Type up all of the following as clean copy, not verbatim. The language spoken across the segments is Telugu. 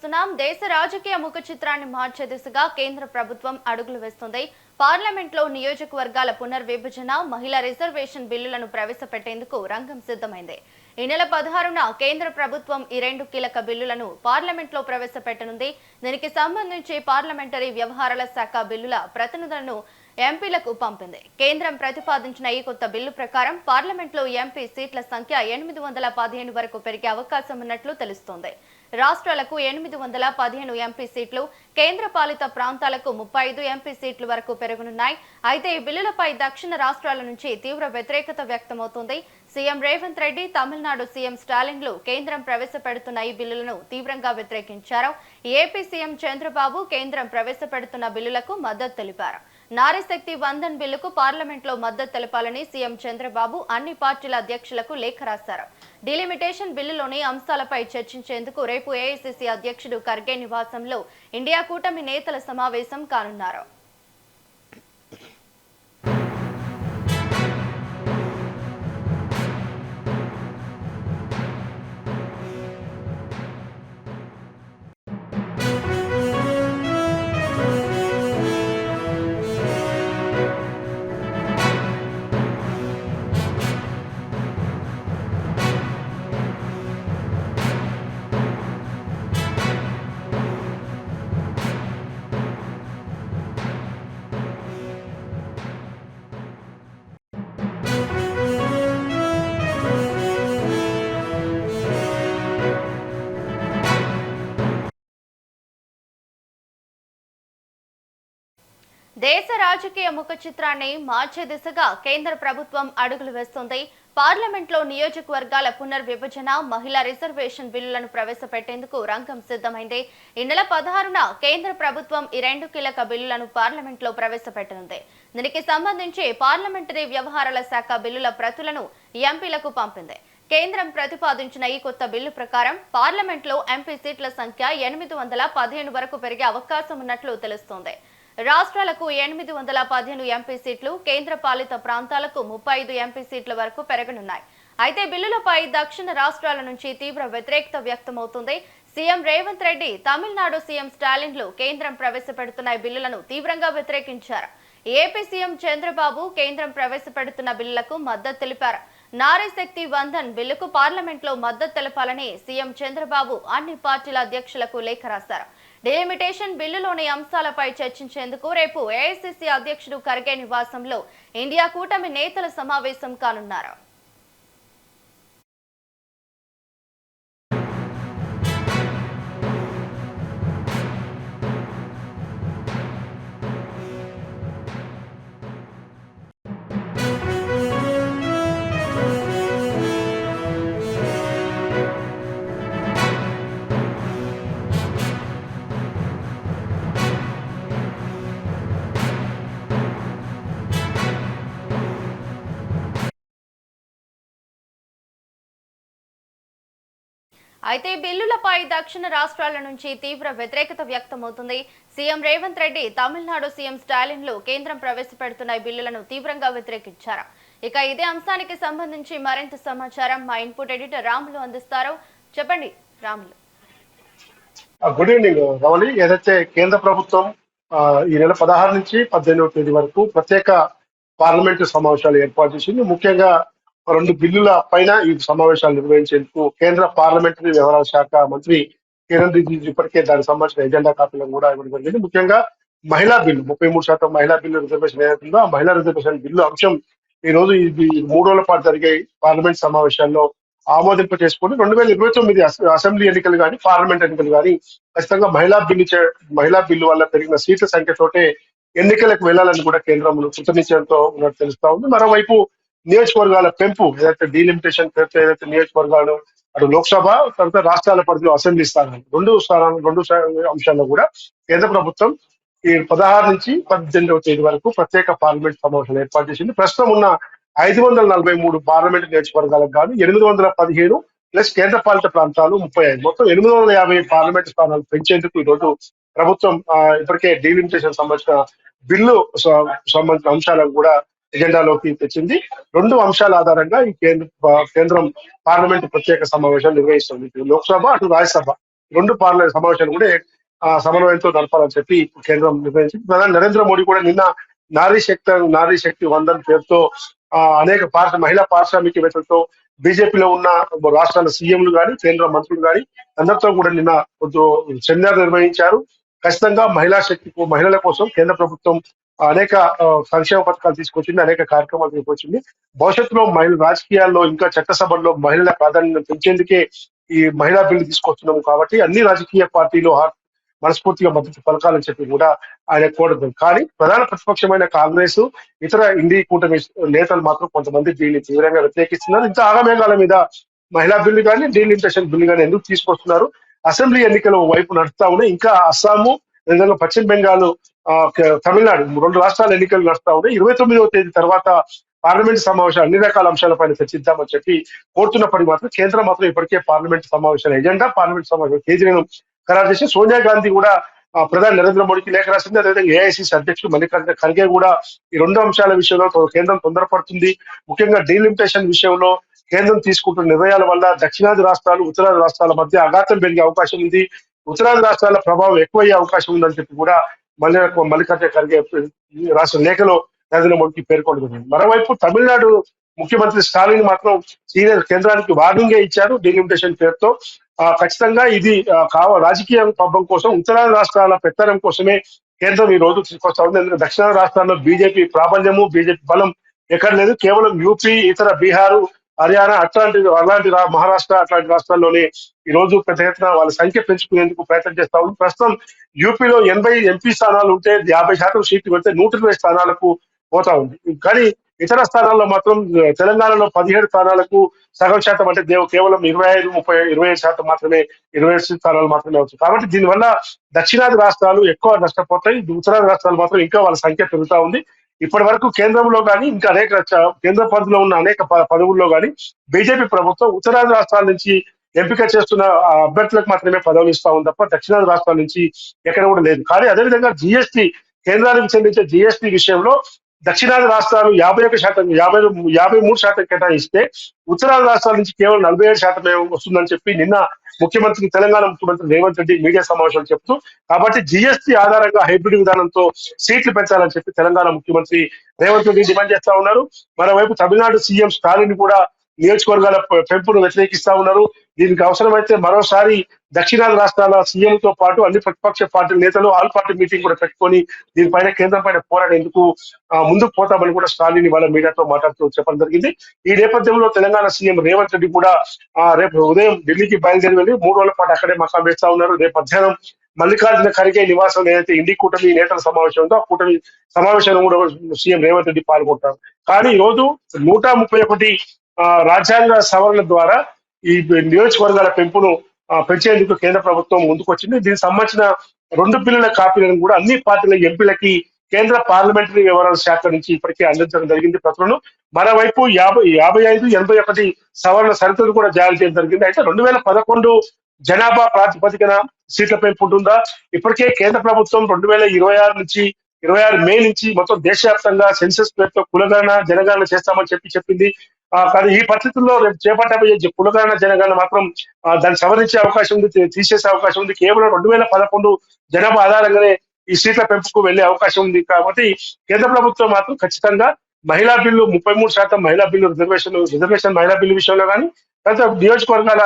చూస్తున్నాం. దేశ రాజకీయ ముఖ చిత్రాన్ని మార్చే దిశగా కేంద్ర ప్రభుత్వం అడుగులు వేస్తుంది. పార్లమెంట్లో నియోజకవర్గాల పునర్విభజన, మహిళా రిజర్వేషన్ బిల్లులను ప్రవేశపెట్టేందుకు రంగం సిద్ధమైంది. ఈ నెల 16న కేంద్ర ప్రభుత్వం ఈ రెండు కీలక బిల్లులను పార్లమెంట్లో ప్రవేశపెట్టనుంది. దీనికి సంబంధించి పార్లమెంటరీ వ్యవహారాల శాఖ బిల్లుల ప్రతినిధులను ఎంపీలకు పంపింది. కేంద్రం ప్రతిపాదించిన ఈ కొత్త బిల్లు ప్రకారం పార్లమెంట్లో ఎంపీ సీట్ల సంఖ్య 815 వరకు పెరిగే అవకాశం ఉన్నట్లు తెలుస్తోంది. రాష్ట్రాలకు 815 ఎంపీ సీట్లు, కేంద్ర పాలిత ప్రాంతాలకు 35 ఎంపీ సీట్ల వరకు పెరగనున్నాయి. అయితే ఈ బిల్లులపై దక్షిణ రాష్ట్రాల నుంచి తీవ్ర వ్యతిరేకత వ్యక్తమవుతోంది. సీఎం రేవంత్ రెడ్డి, తమిళనాడు సీఎం స్టాలిన్లు కేంద్రం ప్రవేశపెడుతున్న ఈ బిల్లులను తీవ్రంగా వ్యతిరేకించారు. ఏపీ సీఎం చంద్రబాబు కేంద్రం ప్రవేశపెడుతున్న బిల్లులకు మద్దతు తెలిపారు. నారీశక్తి వందన్ బిల్లుకు పార్లమెంట్లో మద్దతు తెలపాలని సీఎం చంద్రబాబు అన్ని పార్టీల అధ్యక్షులకు లేఖ రాశారు. డిలిమిటేషన్ బిల్లులోని అంశాలపై చర్చించేందుకు రేపు ఏఐసీసీ అధ్యక్షుడు ఖర్గే నివాసంలో ఇండియా కూటమి నేతల సమావేశం కానున్నారు. దేశ రాజకీయ ముఖ చిత్రాన్ని మార్చే దిశగా కేంద్ర ప్రభుత్వం అడుగులు వేస్తోంది. పార్లమెంట్లో నియోజకవర్గాల పునర్విభజన, మహిళా రిజర్వేషన్ బిల్లులను ప్రవేశపెట్టేందుకు రంగం సిద్ధమైంది. ఈ నెల 16న కేంద్ర ప్రభుత్వం ఈ రెండు కీలక బిల్లులను పార్లమెంట్లో ప్రవేశపెట్టనుంది. దీనికి సంబంధించి పార్లమెంటరీ వ్యవహారాల శాఖ బిల్లుల ప్రతులను ఎంపీలకు పంపింది. కేంద్రం ప్రతిపాదించిన ఈ కొత్త బిల్లు ప్రకారం పార్లమెంట్లో ఎంపీ సీట్ల సంఖ్య 815 వరకు పెరిగే అవకాశం ఉన్నట్లు తెలుస్తోంది. రాష్ట్రాలకు 815 ఎంపీ సీట్లు, కేంద్ర పాలిత ప్రాంతాలకు 35 ఎంపీ సీట్ల వరకు పెరగనున్నాయి. అయితే బిల్లులపై దక్షిణ రాష్ట్రాల నుంచి తీవ్ర వ్యతిరేకత వ్యక్తమవుతుంది. సీఎం రేవంత్ రెడ్డి, తమిళనాడు సీఎం స్టాలిన్లు కేంద్రం ప్రవేశపెడుతున్న బిల్లులను తీవ్రంగా వ్యతిరేకించారు. ఏపీ సీఎం చంద్రబాబు కేంద్రం ప్రవేశపెడుతున్న బిల్లులకు మద్దతు తెలిపారు. నారీశక్తి వందన్ బిల్లుకు పార్లమెంట్లో మద్దతు తెలపాలని సీఎం చంద్రబాబు అన్ని పార్టీల అధ్యక్షులకు లేఖ రాశారు. డిలిమిటేషన్ బిల్లులోని అంశాలపై చర్చించేందుకు రేపు ఏఐసీసీ అధ్యక్షుడు ఖర్గే నివాసంలో ఇండియా కూటమి నేతల సమావేశం కానున్నారు. అయితే బిల్లులపై దక్షిణ రాష్ట్రాల నుంచి తీవ్ర వ్యతిరేకత వ్యక్తమవుతుంది. సీఎం రేవంత్ రెడ్డి, తమిళనాడు సీఎం స్టాలిన్లు కేంద్రం ప్రవేశపెడుతున్న బిల్లులను తీవ్రంగా వ్యతిరేకించారు. ఇక ఇదే అంశానికి సంబంధించి మరింత సమాచారం మా ఇన్పుట్ ఎడిటర్ రాములు అందిస్తారు. చెప్పండి రాములు. Good evening Ravali. ఏదైతే కేంద్ర ప్రభుత్వం ఈ నెల 16 నుంచి 18వ తేదీ వరకు ప్రత్యేక పార్లమెంటు సమావేశాలు ఏర్పాటు చేసింది. ముఖ్యంగా రెండు బిల్లుల పైన ఈ సమావేశాలు నిర్వహించేందుకు కేంద్ర పార్లమెంటరీ వ్యవహారాల శాఖ మంత్రి కిరణ్ రిజిజు ఇప్పటికే దానికి సంబంధించిన ఎజెండా కాపీలను కూడా ఇవ్వడం జరిగింది. ముఖ్యంగా మహిళా బిల్లు 33% మహిళా బిల్లు రిజర్వేషన్ ఏదైతుందో ఆ మహిళా రిజర్వేషన్ బిల్లు అంశం ఈ రోజు ఇది 3 రోజుల పాటు జరిగే పార్లమెంట్ సమావేశాల్లో ఆమోదింప చేసుకుని 2029 అసెంబ్లీ ఎన్నికలు కానీ పార్లమెంట్ ఎన్నికలు కానీ ఖచ్చితంగా మహిళా బిల్లు వల్ల పెరిగిన సీట్ల సంఖ్యతోటే ఎన్నికలకు వెళ్లాలని కూడా కేంద్రం కృతనిశ్చయంతో ఉన్నట్టు తెలుస్తా ఉంది. మరోవైపు నియోజకవర్గాల పెంపు ఏదైతే డీలిమిటేషన్ పేరుతో ఏదైతే నియోజకవర్గాలు అటు లోక్సభ తర్వాత రాష్ట్రాల పరిధిలో అసెంబ్లీ స్థానాలు రెండు అంశాల్లో కూడా కేంద్ర ప్రభుత్వం ఈ 16 నుంచి 18వ తేదీ వరకు ప్రత్యేక పార్లమెంట్ సమావేశాలు ఏర్పాటు చేసింది. ప్రస్తుతం ఉన్న 543 పార్లమెంట్ నియోజకవర్గాలకు గాను 815 ప్లస్ కేంద్ర పాలిత ప్రాంతాలు 35 మొత్తం 850 పార్లమెంట్ స్థానాలు పెంచేందుకు ఈ రోజు ప్రభుత్వం ఇప్పటికే డీలిమిటేషన్ సంబంధించిన బిల్లు సంబంధించిన అంశాలను కూడా ఎజెండాలోకి తెచ్చింది. రెండు అంశాల ఆధారంగా ఈ కేంద్రం పార్లమెంట్ ప్రత్యేక సమావేశాలు నిర్వహిస్తుంది. లోక్సభ అటు రాజ్యసభ రెండు పార్లమెంట్ సమావేశాలు కూడా సమన్వయంతో నడపాలని చెప్పి కేంద్రం నిర్ణయించింది. ప్రధాని నరేంద్ర మోడీ కూడా నిన్న నారీ శక్తి వందన్ పేరుతో అనేక మహిళా పారిశ్రామికవేత్తలతో బీజేపీలో ఉన్న రాష్ట్రాల సీఎంలు కానీ కేంద్ర మంత్రులు కానీ అందరితో కూడా నిన్న సెమినార్ నిర్వహించారు. ఖచ్చితంగా మహిళల కోసం కేంద్ర ప్రభుత్వం అనేక సంక్షేమ పథకాలు తీసుకొచ్చింది, అనేక కార్యక్రమాలు తీసుకొచ్చింది. భవిష్యత్తులో రాజకీయాల్లో ఇంకా చట్టసభల్లో మహిళల ప్రాధాన్యత పెంచేందుకే ఈ మహిళా బిల్లు తీసుకొస్తున్నాము కాబట్టి అన్ని రాజకీయ పార్టీలు మనస్ఫూర్తిగా మద్దతు పలకాలని చెప్పి కూడా ఆయన కోరదు. కానీ ప్రధాన ప్రతిపక్షమైన కాంగ్రెస్, ఇతర ఇండి కూటమి నేతలు మాత్రం కొంతమంది దీన్ని తీవ్రంగా వ్యతిరేకిస్తున్నారు. ఇంత ఆగమేఘాల మీద మహిళా బిల్లు కానీ డీలిమిటేషన్ బిల్లు కానీ ఎందుకు తీసుకొస్తున్నారు? అసెంబ్లీ ఎన్నికలు వైపు నడుస్తా ఉన్నాయి. ఇంకా అస్సాము, విధంగా పశ్చిమ బెంగాల్, తమిళనాడు రెండు రాష్ట్రాల ఎన్నికలు నడుస్తా ఉన్నాయి. 29వ తేదీ తర్వాత పార్లమెంట్ సమావేశాలు అన్ని రకాల అంశాలపైన చర్చిద్దామని చెప్పి కోరుతున్నప్పటికీ మాత్రం కేంద్రం మాత్రం ఇప్పటికే పార్లమెంట్ సమావేశాల ఎజెండా, పార్లమెంట్ సమావేశం తేదీలను ఖరారు చేసి సోనియా గాంధీ కూడా ప్రధాని నరేంద్ర మోడీకి లేఖ రాసింది. అదేవిధంగా ఏఐసిసి అధ్యక్షుడు మల్లికార్జున ఖర్గే కూడా ఈ రెండు అంశాల విషయంలో కేంద్రం తొందరపడుతుంది, ముఖ్యంగా డీలిమిటేషన్ విషయంలో కేంద్రం తీసుకుంటున్న నిర్ణయాల వల్ల దక్షిణాది రాష్ట్రాలు ఉత్తరాది రాష్ట్రాల మధ్య అఘాతం పెరిగే అవకాశం ఉంది, ఉత్తరాది రాష్ట్రాల ప్రభావం ఎక్కువయ్యే అవకాశం ఉందని చెప్పి కూడా మల్లికార్జున ఖర్గే రాష్ట్ర లేఖలో నరేంద్ర మోడీకి పేర్కొంటుంది. మరోవైపు తమిళనాడు ముఖ్యమంత్రి స్టాలిన్ మాత్రం సీనియర్ కేంద్రానికి వార్నింగే ఇచ్చారు డీలిమిటేషన్ పేరుతో. ఖచ్చితంగా ఇది రాజకీయ పబ్బం కోసం, ఉత్తరాది రాష్ట్రాల పెత్తనం కోసమే కేంద్రం ఈ రోజు తీసుకొస్తా ఉంది. ఎందుకంటే దక్షిణాది రాష్ట్రాల్లో బీజేపీ ప్రాబల్యము, బీజేపీ బలం ఎక్కడ లేదు. కేవలం యూపీ, ఇతర బీహారు, హర్యానా అలాంటి మహారాష్ట్ర అట్లాంటి రాష్ట్రాల్లోనే ఈ రోజు పెద్ద ఎత్తున వాళ్ళ సంఖ్య పెంచుకునేందుకు ప్రయత్నం చేస్తా ఉంది. ప్రస్తుతం యూపీలో 80 ఎంపీ స్థానాలు ఉంటే 50% సీట్లు పెడితే 120 స్థానాలకు పోతా ఉంది. కానీ ఇతర స్థానాల్లో మాత్రం తెలంగాణలో 17 స్థానాలకు సగం శాతం అంటే కేవలం 25-27% మాత్రమే, 27 స్థానాలు మాత్రమే అవుతుంది. కాబట్టి దీనివల్ల దక్షిణాది రాష్ట్రాలు ఎక్కువ నష్టపోతాయి, ఉత్తరాది రాష్ట్రాలు మాత్రం ఇంకా వాళ్ళ సంఖ్య పెరుగుతా ఉంది. ఇప్పటి వరకు కేంద్రంలో కానీ ఇంకా అనేక కేంద్ర పరిధిలో ఉన్న అనేక పదవుల్లో కానీ బీజేపీ ప్రభుత్వం ఉత్తరాది రాష్ట్రాల నుంచి ఎంపిక చేస్తున్న అభ్యర్థులకు మాత్రమే పదవులు ఇస్తా ఉంది తప్ప దక్షిణాది రాష్ట్రాల నుంచి ఎక్కడ కూడా లేదు. కానీ అదేవిధంగా జిఎస్టీ, కేంద్రానికి చెందించే జిఎస్టీ విషయంలో దక్షిణాది రాష్ట్రాలు 53% కేటాయిస్తే ఉత్తరాది రాష్ట్రాల నుంచి కేవలం 47% వస్తుందని చెప్పి నిన్న తెలంగాణ ముఖ్యమంత్రి రేవంత్ రెడ్డి మీడియా సమావేశంలో చెప్తూ, కాబట్టి జిఎస్టీ ఆధారంగా హైబ్రిడ్ విధానంతో సీట్లు పెంచాలని చెప్పి తెలంగాణ ముఖ్యమంత్రి రేవంత్ రెడ్డి డిమాండ్ చేస్తా ఉన్నారు. మరోవైపు తమిళనాడు సీఎం స్టాలిన్ కూడా నియోజకవర్గాల పెంపును వ్యతిరేకిస్తా ఉన్నారు. దీనికి అవసరమైతే మరోసారి దక్షిణాది రాష్ట్రాల సీఎంతో పాటు అన్ని ప్రతిపక్ష పార్టీ నేతలు ఆల్ పార్టీ మీటింగ్ కూడా పెట్టుకొని దీనిపైన కేంద్రం పైన పోరాడేందుకు ముందుకు పోతామని కూడా స్టాలిన్ వాళ్ళ మీడియాతో మాట్లాడుతూ చెప్పడం జరిగింది. ఈ నేపథ్యంలో తెలంగాణ సీఎం రేవంత్ రెడ్డి కూడా రేపు ఉదయం ఢిల్లీకి బయలుదేరి వెళ్ళి 3 రోజుల పాటు అక్కడే మకాం వేస్తా ఉన్నారు. రేపు మధ్యాహ్నం మల్లికార్జున ఖర్గే నివాసం ఏదైతే ఇండి కూటమి నేతల సమావేశం ఉందో ఆ కూటమి సమావేశంలో కూడా సీఎం రేవంత్ రెడ్డి పాల్గొంటారు. కానీ ఈ రోజు 131 రాజ్యాంగ సవరణ ద్వారా ఈ నియోజకవర్గాల పెంపును పెంచేందుకు కేంద్ర ప్రభుత్వం ముందుకొచ్చింది. దీనికి సంబంధించిన 2 బిల్లుల కాపీలను కూడా అన్ని పార్టీల ఎంపీలకి కేంద్ర పార్లమెంటరీ వ్యవహారాల శాఖ నుంచి ఇప్పటికే అందించడం జరిగింది ప్రతులను. మరోవైపు 55-81 సవరణ షరతులు కూడా జారీ చేయడం జరిగింది. అయితే 2011 జనాభా ప్రాతిపదికన సీట్ల పెంపు ఉంటుందా? ఇప్పటికే కేంద్ర ప్రభుత్వం 2026 మే నుంచి మొత్తం దేశవ్యాప్తంగా సెన్సస్ పేరుతో కులగణన, జనగణన చేస్తామని చెప్పింది. కానీ ఈ పరిస్థితుల్లో రేపు చేపట్టబోయే కులగణన, జనగణన మాత్రం దాన్ని సవరించే అవకాశం ఉంది, తీసేసే అవకాశం ఉంది. కేవలం 2011 జనాభా ఆధారంగానే ఈ సీట్ల పెంపుకు వెళ్లే అవకాశం ఉంది. కాబట్టి కేంద్ర ప్రభుత్వం మాత్రం ఖచ్చితంగా మహిళా బిల్లు 33% మహిళా బిల్లు రిజర్వేషన్ మహిళా బిల్లు విషయంలో కానీ, తర్వాత నియోజకవర్గాల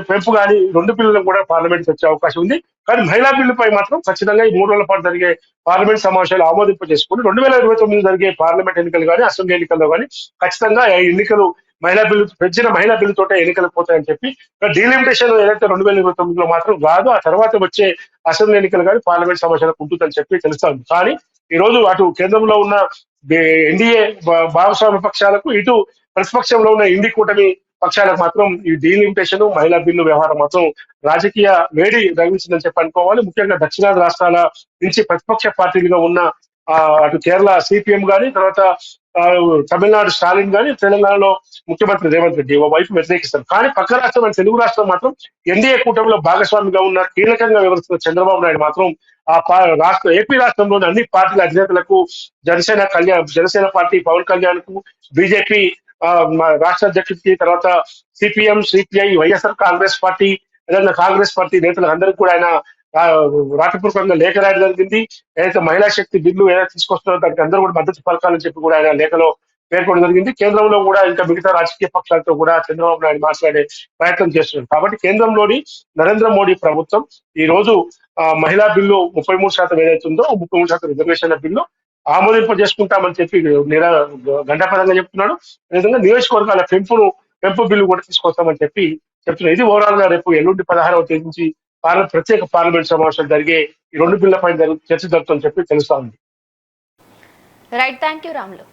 పెంపు కానీ 2 బిల్లులను కూడా పార్లమెంట్ వచ్చే అవకాశం ఉంది. కానీ మహిళా బిల్లుపై మాత్రం ఖచ్చితంగా ఈ 3 రోజుల పాటు జరిగే పార్లమెంట్ సమావేశాలు ఆమోదింప చేసుకుని 2029 జరిగే పార్లమెంట్ ఎన్నికలు కానీ, అసెంబ్లీ ఎన్నికల్లో కానీ ఖచ్చితంగా ఎన్నికలు పెంచిన మహిళా బిల్లుతోటే ఎన్నికలు పోతాయని చెప్పి, డీలిమిటేషన్ ఏదైతే 2029లో మాత్రం కాదు, ఆ తర్వాత వచ్చే అసెంబ్లీ ఎన్నికలు కానీ పార్లమెంట్ సమావేశాలకు ఉంటుందని చెప్పి తెలుస్తోంది. కానీ ఈ రోజు అటు కేంద్రంలో ఉన్న ఎన్డీఏ భాగస్వామ్య పక్షాలకు, ఇటు ప్రతిపక్షంలో ఉన్న ఇండి కూటమి పక్షాలకు మాత్రం ఈ డీలిమిటేషన్ మహిళా బిల్లు వ్యవహారం మాత్రం రాజకీయ వేడి రగిలించిందని చెప్పి అనుకోవాలి. ముఖ్యంగా దక్షిణాది రాష్ట్రాల నుంచి ప్రతిపక్ష పార్టీలుగా ఉన్న అటు కేరళ సిపిఎం కానీ, తర్వాత తమిళనాడు స్టాలిన్ కానీ, తెలంగాణలో ముఖ్యమంత్రి రేవంత్ రెడ్డి వైపు వ్యతిరేకిస్తారు. కానీ పక్క రాష్ట్రం తెలుగు రాష్ట్రం మాత్రం ఎన్డీఏ కూటమిలో భాగస్వామిగా ఉన్న కీలకంగా వివరిస్తున్న చంద్రబాబు నాయుడు మాత్రం ఏపీ రాష్ట్రంలోని అన్ని పార్టీల అధినేతలకు, జనసేన పార్టీ పవన్ కళ్యాణ్ కు, బీజేపీ రాష్ట్ర అధ్యక్షుడికి, తర్వాత CPM, CPI, YSR Congress party, ఏదైనా కాంగ్రెస్ పార్టీ నేతలందరికీ కూడా ఆయన ఆ, రాతపూర్వకంగా లేఖ రాయడం జరిగింది. ఏదైతే మహిళా శక్తి బిల్లు ఏదైతే తీసుకొస్తున్నారో దానికి అందరూ కూడా మద్దతు పలకాలని చెప్పి కూడా ఆయన లేఖలో పేర్కొనడం జరిగింది. కేంద్రంలో కూడా ఇంకా మిగతా రాజకీయ పక్షాలతో కూడా చంద్రబాబు నాయుడు మాట్లాడే ప్రయత్నం చేస్తున్నారు. కాబట్టి కేంద్రంలోని నరేంద్ర మోడీ ప్రభుత్వం ఈ రోజు మహిళా బిల్లు 33% ఏదైతే ఉందో 33% రిజర్వేషన్ల బిల్లు ఆమోదింపజేసుకుంటామని చెప్పి గంటాపరంగా చెప్తున్నాడు. అదేవిధంగా నియోజకవర్గాల పెంపు బిల్లు కూడా తీసుకొస్తామని చెప్పి చెప్తున్నారు. ఇది ఓవరాల్ గా రేపు ఎల్లుండి 16వ తేదీ నుంచి ప్రత్యేక పార్లమెంట్ సమావేశాలు జరిగే ఈ రెండు బిల్లులపై చర్చ జరుగుతుందని చెప్పి తెలుస్తా ఉంది. Right, thank you Ramulu.